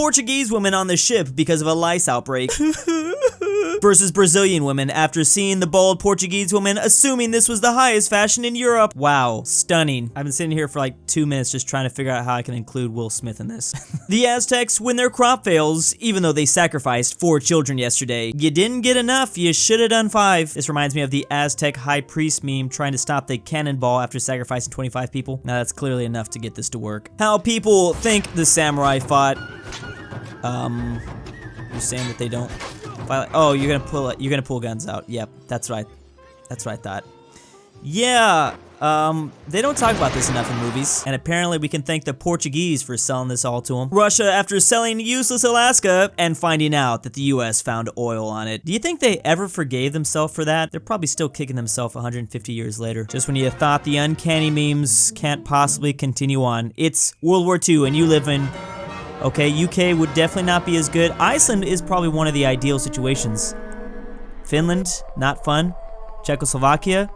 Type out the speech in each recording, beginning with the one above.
Portuguese women on the ship because of a lice outbreak. Versus Brazilian women after seeing the bald Portuguese woman assuming this was the highest fashion in Europe. Wow, stunning. I've been sitting here for like 2 minutes just trying to figure out how I can include Will Smith in this. The Aztecs win their crop fails, even though they sacrificed 4 children yesterday. You didn't get enough, you should have done 5. This reminds me of the Aztec high priest meme trying to stop the cannonball after sacrificing 25 people. Now that's clearly enough to get this to work. How people think the samurai fought. You're saying that they don't? Oh, you're gonna pull guns out. Yep, that's right. That's what I thought. Yeah, they don't talk about this enough in movies, and apparently we can thank the Portuguese for selling this all to them. Russia after selling useless Alaska and finding out that the US found oil on it. Do you think they ever forgave themselves for that? They're probably still kicking themselves 150 years later. Just when you thought the uncanny memes can't possibly continue on. It's World War II and you live in... Okay, UK would definitely not be as good. Iceland is probably one of the ideal situations. Finland, not fun. Czechoslovakia.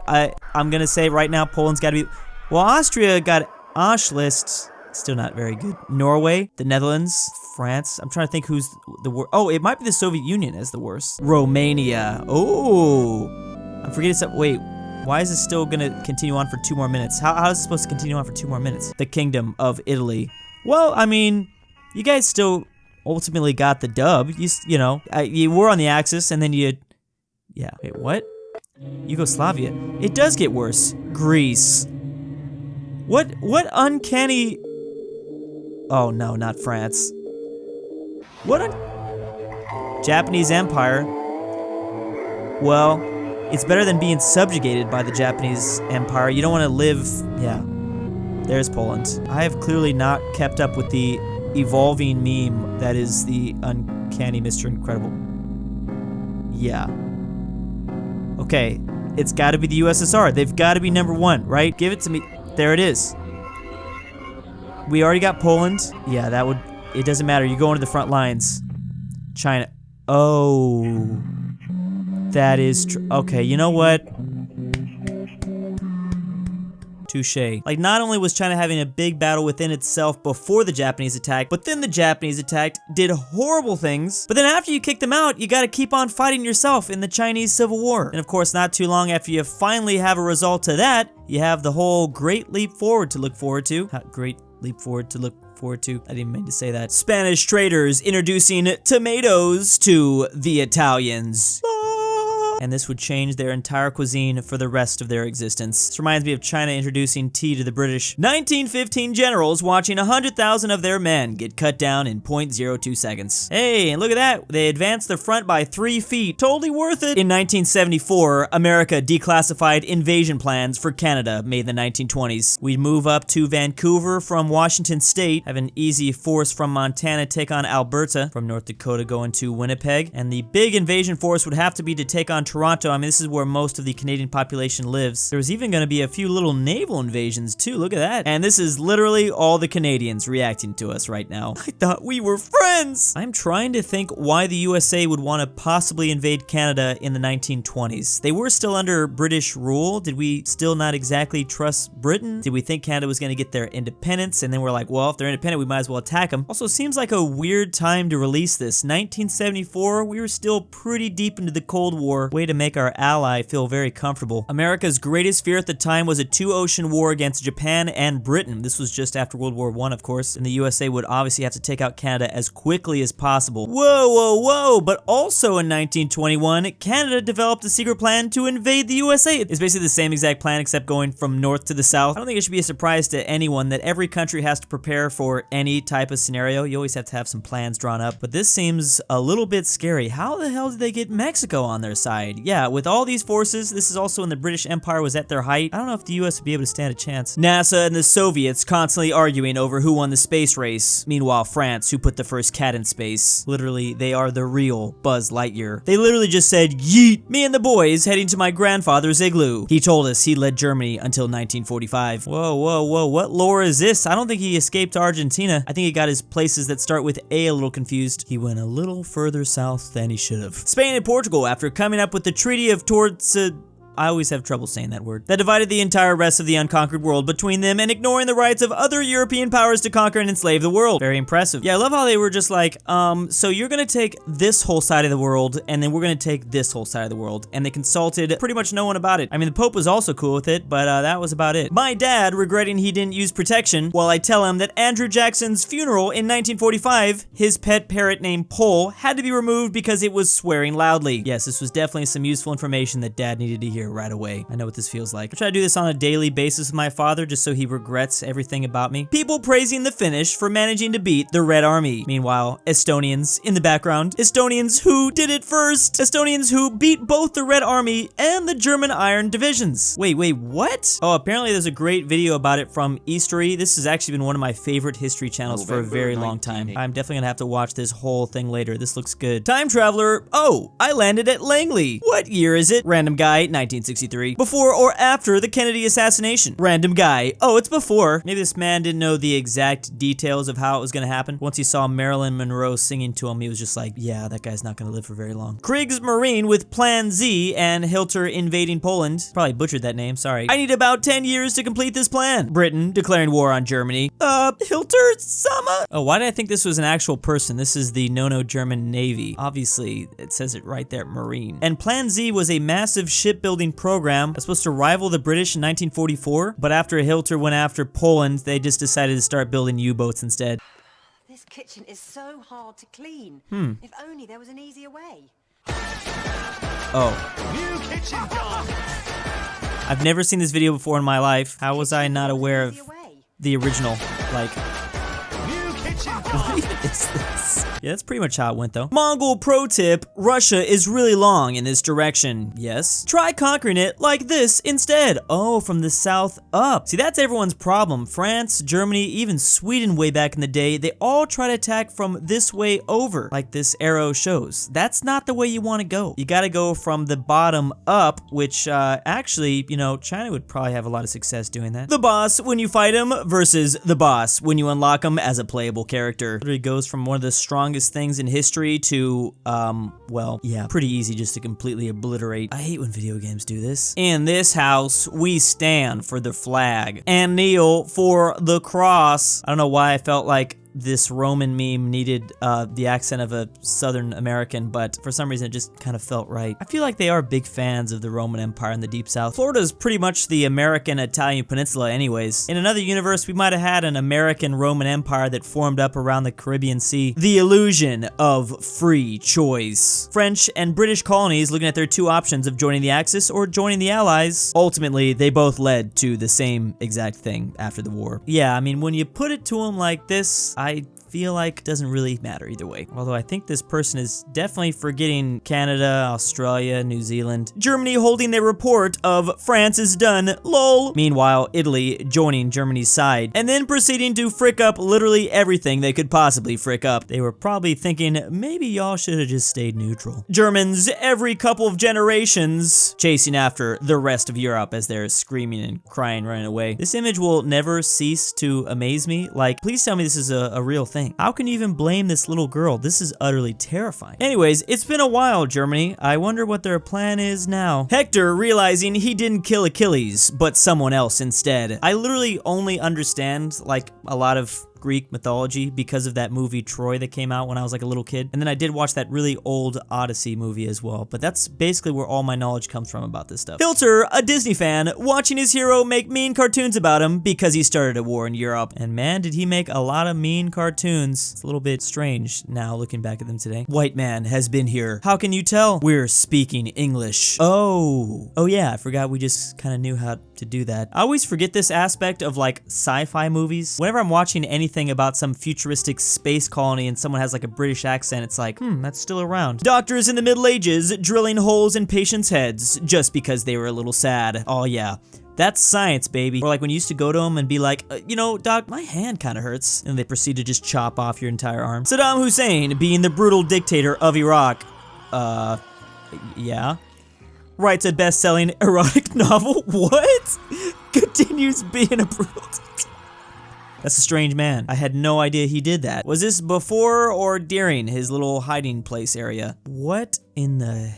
I'm gonna say right now Poland's gotta be... Well, Austria got Auschlist. Still not very good. Norway, the Netherlands, France. I'm trying to think who's the worst. Oh, it might be the Soviet Union as the worst. Romania. Oh. I'm forgetting something. Wait, why is this still gonna continue on for 2 more minutes? How is it supposed to continue on for 2 more minutes? The Kingdom of Italy. Well, I mean, you guys still ultimately got the dub. You know, you were on the Axis, and then you... Yeah, wait, what? Yugoslavia. It does get worse. Greece. What uncanny... Oh, no, not France. Japanese Empire. Well, it's better than being subjugated by the Japanese Empire. You don't want to live... Yeah. There's Poland. I have clearly not kept up with the evolving meme that is the uncanny Mr. Incredible. Yeah. Okay, it's gotta be the USSR. They've gotta be number 1, right? Give it to me. There it is. We already got Poland. Yeah, that would... It doesn't matter. You go into the front lines. China. Oh. That is true. Okay, you know what? Touché. Like, not only was China having a big battle within itself before the Japanese attack, but then the Japanese attacked, did horrible things, but then after you kick them out, you gotta keep on fighting yourself in the Chinese Civil War. And of course, not too long after you finally have a result to that, you have the whole Great Leap Forward to look forward to. Great Leap Forward to look forward to. I didn't mean to say that. Spanish traders introducing tomatoes to the Italians. And this would change their entire cuisine for the rest of their existence. This reminds me of China introducing tea to the British. 1915 generals watching 100,000 of their men get cut down in 0.02 seconds. Hey, and look at that. They advanced the front by 3 feet. Totally worth it. In 1974, America declassified invasion plans for Canada made in the 1920s. We'd move up to Vancouver from Washington State, have an easy force from Montana take on Alberta, from North Dakota going to Winnipeg, and the big invasion force would have to be to take on Toronto. I mean, this is where most of the Canadian population lives. There was even going to be a few little naval invasions too. Look at that. And this is literally all the Canadians reacting to us right now. I thought we were friends. I'm trying to think why the USA would want to possibly invade Canada in the 1920s. They were still under British rule. Did we still not exactly trust Britain? Did we think Canada was going to get their independence? And then we're like, well, if they're independent, we might as well attack them. Also, seems like a weird time to release this. 1974, we were still pretty deep into the Cold War. Way to make our ally feel very comfortable. America's greatest fear at the time was a 2-ocean war against Japan and Britain. This was just after World War I, of course, and the USA would obviously have to take out Canada as quickly as possible. Whoa, whoa, whoa! But also in 1921, Canada developed a secret plan to invade the USA. It's basically the same exact plan except going from north to the south. I don't think it should be a surprise to anyone that every country has to prepare for any type of scenario. You always have to have some plans drawn up, but this seems a little bit scary. How the hell did they get Mexico on their side? Yeah, with all these forces, this is also when the British Empire was at their height. I don't know if the US would be able to stand a chance. NASA and the Soviets constantly arguing over who won the space race. Meanwhile, France, who put the first cat in space. Literally, they are the real Buzz Lightyear. They literally just said, yeet! Me and the boys heading to my grandfather's igloo. He told us he led Germany until 1945. Whoa, whoa, whoa, what lore is this? I don't think he escaped Argentina. I think he got his places that start with A little confused. He went a little further south than he should have. Spain and Portugal, after coming up with the Treaty of I always have trouble saying that word. That divided the entire rest of the unconquered world between them and ignoring the rights of other European powers to conquer and enslave the world. Very impressive. Yeah, I love how they were just like, so you're gonna take this whole side of the world, and then we're gonna take this whole side of the world. And they consulted pretty much no one about it. I mean, the Pope was also cool with it, but that was about it. My dad, regretting he didn't use protection, while I tell him that Andrew Jackson's funeral in 1945, his pet parrot named Pole had to be removed because it was swearing loudly. Yes, this was definitely some useful information that Dad needed to hear right away. I know what this feels like. I try to do this on a daily basis with my father just so he regrets everything about me. People praising the Finnish for managing to beat the Red Army. Meanwhile, Estonians in the background. Estonians who did it first. Estonians who beat both the Red Army and the German Iron Divisions. Wait, what? Oh, apparently there's a great video about it from Eastery. This has actually been one of my favorite history channels for a very long time. I'm definitely gonna have to watch this whole thing later. This looks good. Time traveler. Oh, I landed at Langley. What year is it? Random guy, 1963. Before or after the Kennedy assassination? Random guy. Oh, it's before. Maybe this man didn't know the exact details of how it was gonna happen. Once he saw Marilyn Monroe singing to him, he was just like, yeah, that guy's not gonna live for very long. Kriegsmarine with Plan Z and Hilter invading Poland. Probably butchered that name, sorry. I need about 10 years to complete this plan. Britain declaring war on Germany. Hilter-sama? Oh, why did I think this was an actual person? This is the No German Navy. Obviously, it says it right there, Marine. And Plan Z was a massive shipbuilding program that's supposed to rival the British in 1944, but after Hilter went after Poland, they just decided to start building U-boats instead. This kitchen is so hard to clean. If only there was an easier way. Oh. New kitchen done. I've never seen this video before in my life. How was I not aware of the original? Like, what even is this? Yeah, that's pretty much how it went though. Mongol pro tip, Russia is really long in this direction. Yes. Try conquering it like this instead. Oh, from the south up. See, that's everyone's problem. France, Germany, even Sweden way back in the day, they all try to attack from this way over, like this arrow shows. That's not the way you want to go. You gotta go from the bottom up, which actually, you know, China would probably have a lot of success doing that. The boss when you fight him versus the boss when you unlock him as a playable character. Literally goes from one of the strongest things in history to, well, yeah, pretty easy just to completely obliterate. I hate when video games do this. In this house, we stand for the flag and kneel for the cross. I don't know why I felt like this Roman meme needed the accent of a Southern American, but for some reason it just kind of felt right. I feel like they are big fans of the Roman Empire in the Deep South. Florida's pretty much the American Italian peninsula anyways. In another universe, we might have had an American Roman Empire that formed up around the Caribbean Sea. The illusion of free choice. French and British colonies looking at their two options of joining the Axis or joining the Allies. Ultimately, they both led to the same exact thing after the war. Yeah, I mean, when you put it to them like this, I feel like it doesn't really matter either way. Although I think this person is definitely forgetting Canada, Australia, New Zealand. Germany holding their report of France is done, lol. Meanwhile, Italy joining Germany's side and then proceeding to frick up literally everything they could possibly frick up. They were probably thinking, maybe y'all should have just stayed neutral. Germans every couple of generations chasing after the rest of Europe as they're screaming and crying, running away. This image will never cease to amaze me. Like, please tell me this is a real thing. How can you even blame this little girl? This is utterly terrifying. Anyways, it's been a while, Germany. I wonder what their plan is now. Hector realizing he didn't kill Achilles, but someone else instead. I literally only understand, like, a lot of Greek mythology because of that movie Troy that came out when I was like a little kid. And then I did watch that really old Odyssey movie as well. But that's basically where all my knowledge comes from about this stuff. Hilter, a Disney fan, watching his hero make mean cartoons about him because he started a war in Europe. And man, did he make a lot of mean cartoons. It's a little bit strange now looking back at them today. White man has been here. How can you tell? We're speaking English. Oh yeah, I forgot we just kind of knew how to do that. I always forget this aspect of like sci-fi movies. Whenever I'm watching anything about some futuristic space colony and someone has like a British accent, it's like, that's still around. Doctors in the Middle Ages drilling holes in patients' heads just because they were a little sad. Oh yeah. That's science, baby. Or like when you used to go to them and be like, you know, doc, my hand kind of hurts. And they proceed to just chop off your entire arm. Saddam Hussein being the brutal dictator of Iraq. Yeah. Writes a best-selling erotic novel. What? Continues being a brutal dictator. That's a strange man. I had no idea he did that. Was this before or during his little hiding place area? What in the...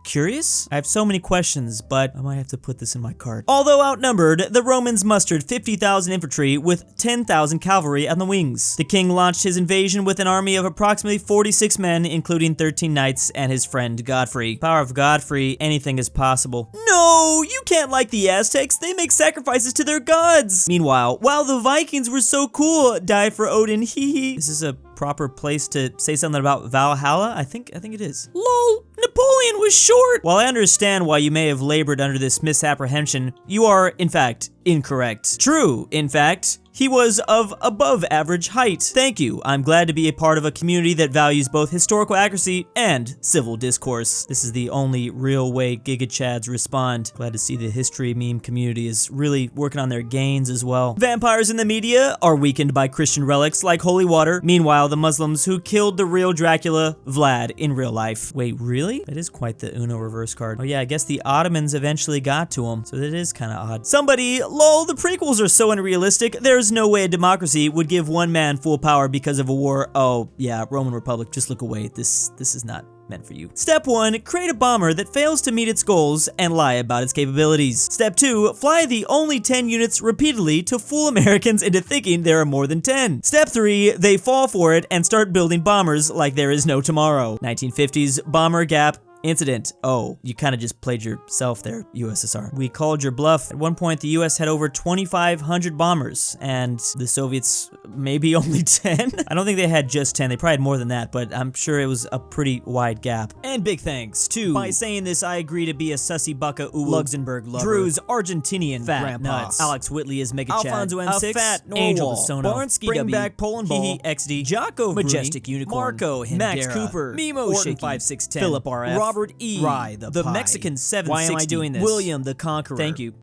Curious? I have so many questions, but I might have to put this in my cart. Although outnumbered, the Romans mustered 50,000 infantry with 10,000 cavalry on the wings. The king launched his invasion with an army of approximately 46 men, including 13 knights and his friend Godfrey. Power of Godfrey, anything is possible. No, you can't like the Aztecs. They make sacrifices to their gods. Meanwhile, while the Vikings were so cool, die for Odin, hee hee. This is a proper place to say something about Valhalla? I think it is. LOL, Napoleon was short! While I understand why you may have labored under this misapprehension, you are, in fact, incorrect. True, in fact, he was of above average height. Thank you. I'm glad to be a part of a community that values both historical accuracy and civil discourse. This is the only real way Giga Chads respond. Glad to see the history meme community is really working on their gains as well. Vampires in the media are weakened by Christian relics like holy water. Meanwhile, the Muslims who killed the real Dracula, Vlad, in real life. Wait, really? That is quite the Uno reverse card. Oh yeah, I guess the Ottomans eventually got to him, so that is kind of odd. Somebody, lol, the prequels are so unrealistic. There's no way a democracy would give one man full power because of a war. Oh yeah, Roman Republic, just look away. This is not meant for you. Step 1, create a bomber that fails to meet its goals and lie about its capabilities. Step 2, fly the only 10 units repeatedly to fool Americans into thinking there are more than 10. Step 3, they fall for it and start building bombers like there is no tomorrow. 1950s bomber gap incident. Oh, you kind of just played yourself there, USSR. We called your bluff. At one point, the US had over 2,500 bombers, and the Soviets maybe only 10? I don't think they had just 10. They probably had more than that, but I'm sure it was a pretty wide gap. And big thanks to, by saying this, I agree to be a sussy bucka LuxembourgLover, Drew's Argentinian fat grandpa, nuts, Alex Whitley is Mega Chad, Alfonso M6, aPhatNarwhal, Angel Sono, Barnsky W, bringbackpolandball, XD, Jocko, Majestic Unicorn, Marco, Max Hindera, Cooper, Mimoshiki, Ortin 5610, Philipp RF, Robert E, RyeThePie, the the Pie. Mexican 760, Why am I doing this? William the Conqueror. Thank you.